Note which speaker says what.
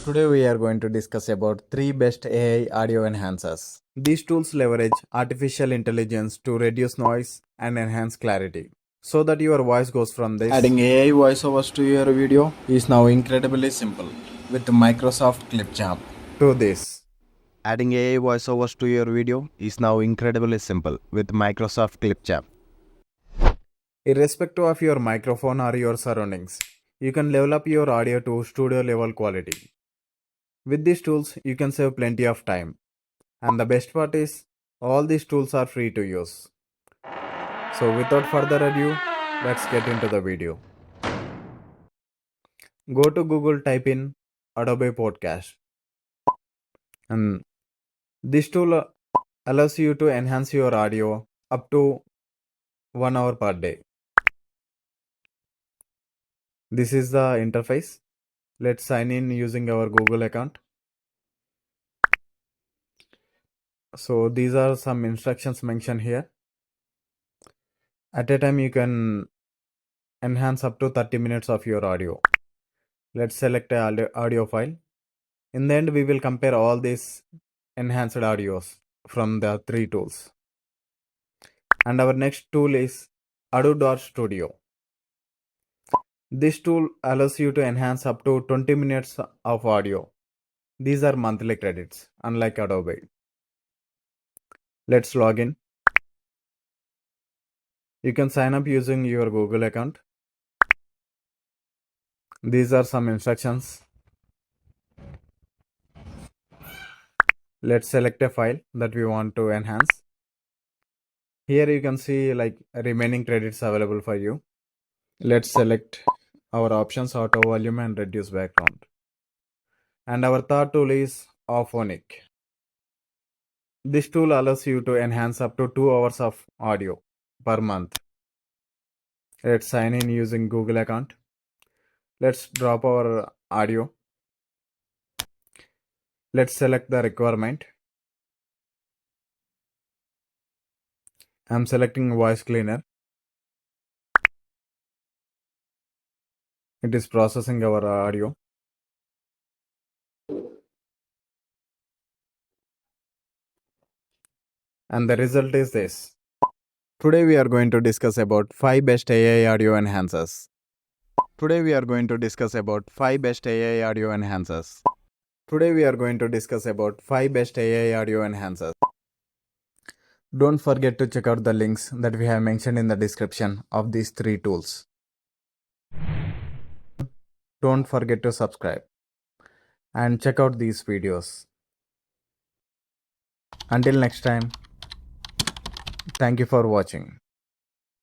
Speaker 1: Today we are going to discuss about 3 best AI audio enhancers. These tools leverage artificial intelligence to reduce noise and enhance clarity so that your voice goes from this. Adding AI voiceovers to your video is now incredibly simple with Microsoft Clipchamp to this.
Speaker 2: Adding AI voiceovers to your video is now incredibly simple with Microsoft Clipchamp.
Speaker 1: Irrespective of your microphone or your surroundings, you can level up your audio to studio level quality. With these tools, you can save plenty of time. And the best part is, all these tools are free to use. So without further ado, let's get into the video. Go to Google, type in Adobe Podcast. And this tool allows you to enhance your audio up to 1 hour per day. This is the interface. Let's sign in using our Google account. So these are some instructions mentioned here. At a time you can enhance up to 30 minutes of your audio. Let's select a audio file. In the end, we will compare all these enhanced audios from the 3 tools. And our next tool is Adobe Studio. This tool allows you to enhance up to 20 minutes of audio. These are monthly credits, unlike Adobe. Let's log in. You can sign up using your Google account. These are some instructions. Let's select a file that we want to enhance. Here you can see like remaining credits available for you. Let's select our options: auto volume and reduce background. And our third tool is Auphonic. This tool allows you to enhance up to 2 hours of audio per month. Let's sign in using Google account. Let's drop our audio. Let's select the requirement. I'm selecting voice cleaner. It is processing our audio. And the result is this. Today we are going to discuss about 5 best AI audio enhancers. Today we are going to discuss about 5 best AI audio enhancers. Today we are going to discuss about 5 best AI audio enhancers. Don't forget to check out the links that we have mentioned in the description of these 3 tools. Don't forget to subscribe and check out these videos. Until next time, thank you for watching.